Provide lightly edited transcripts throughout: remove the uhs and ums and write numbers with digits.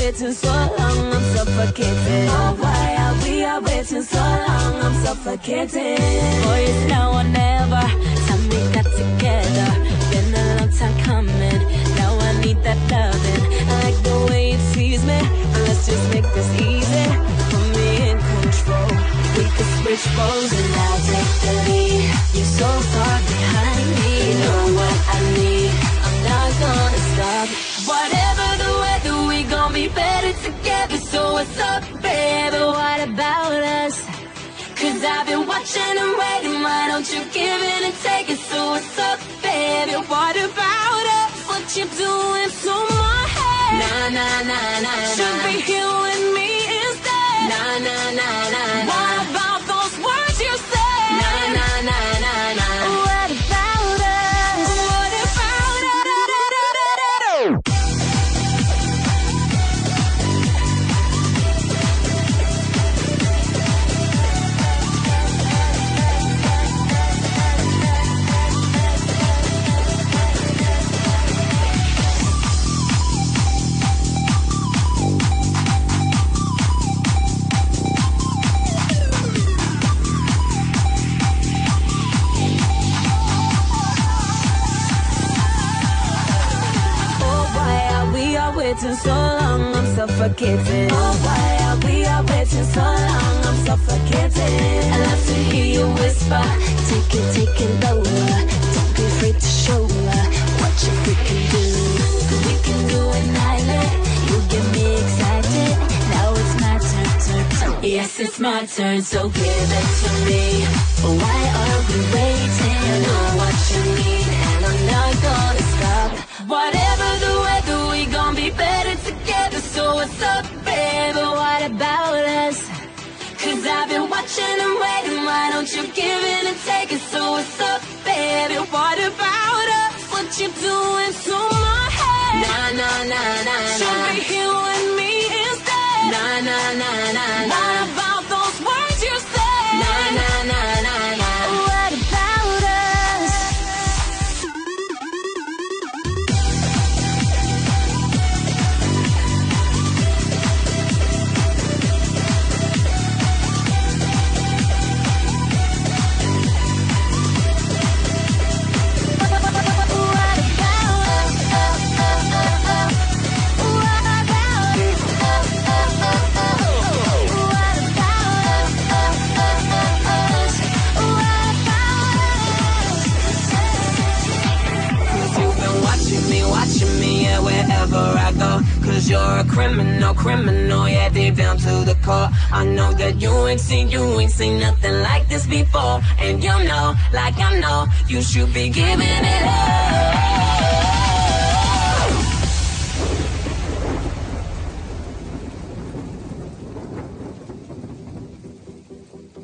waiting so long, I'm suffocating. Oh, why are we waiting so long, I'm suffocating. Boy, it's now or never, time we got together. Been a long time coming, now I need that loving. I like the way it sees me, let's just make this easy. Put me in control, we could switch roles and I'll take the lead. You're so far behind me, you know what I need, I'm not gonna stop. Whatever the weather, we gon' be better together. So what's up, baby, what about us? Cause I've been watching and waiting, why don't you give in and take it? So what's up, baby, what about us? What you doing to my head? Nah, nah, nah, nah, should be here with me instead. Nah, nah, nah, nah, nah. What about those words you said? Nah, nah, nah, nah, nah. What about us? What about us? Waiting so long, I'm suffocating. Oh, why are we waiting so long, I'm suffocating. I love to hear you whisper, take it lower. Don't be afraid to show what you freaking do. We can do it nightly, you get me excited. Now it's my turn. Yes, it's my turn, so give it to me. Why are we waiting? I know what you need, and I'm not gonna stop. Whatever the weather, we gon' be better together. So what's up, baby, what about us? Cause I've been watching and waiting, why don't you give in and take it? So what's up, baby, what about us? What you doing to my head? Nah, nah, nah, nah, should be here with me instead. Nah, nah, nah, nah, nah. What about those words you said? Nah, nah, nah, nah, nah. What about us? Watching me, yeah, wherever I go. Cause you're a criminal, yeah, deep down to the core. I know that you ain't seen nothing like this before. And you know, like I know, you should be giving it up.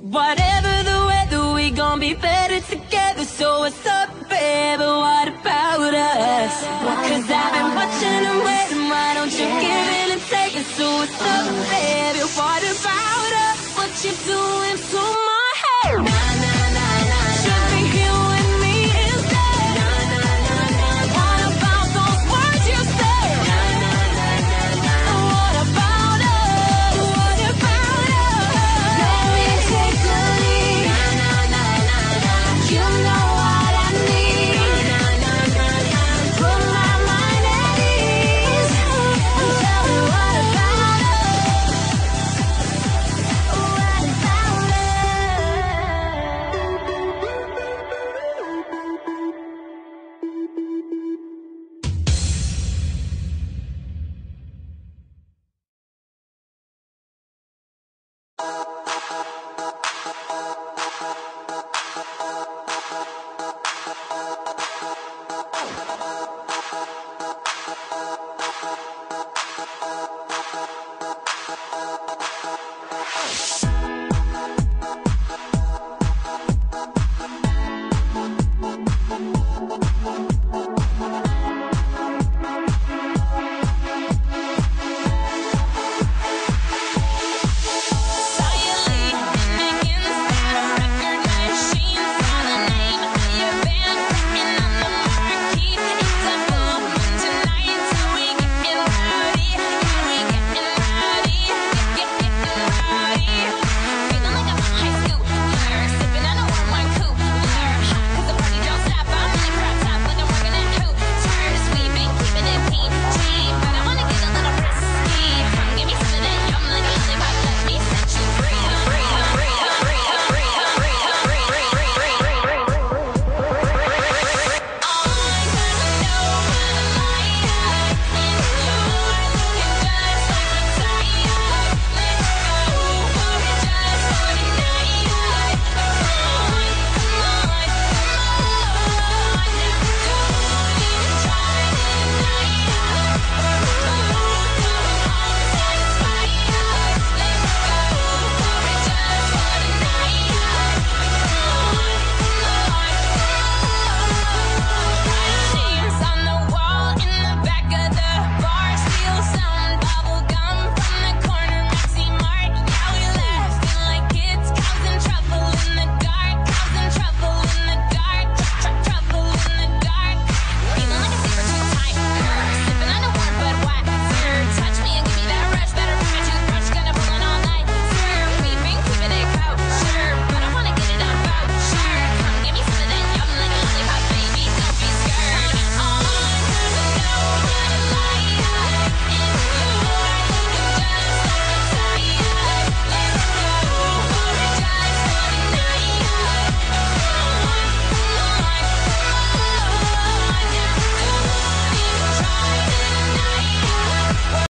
Whatever the weather, we gon' be better together. So what's up, baby, what about us? Cause I've been watching and waiting, why don't you give in and take it? So what's up, baby, what about us? What you doing to me?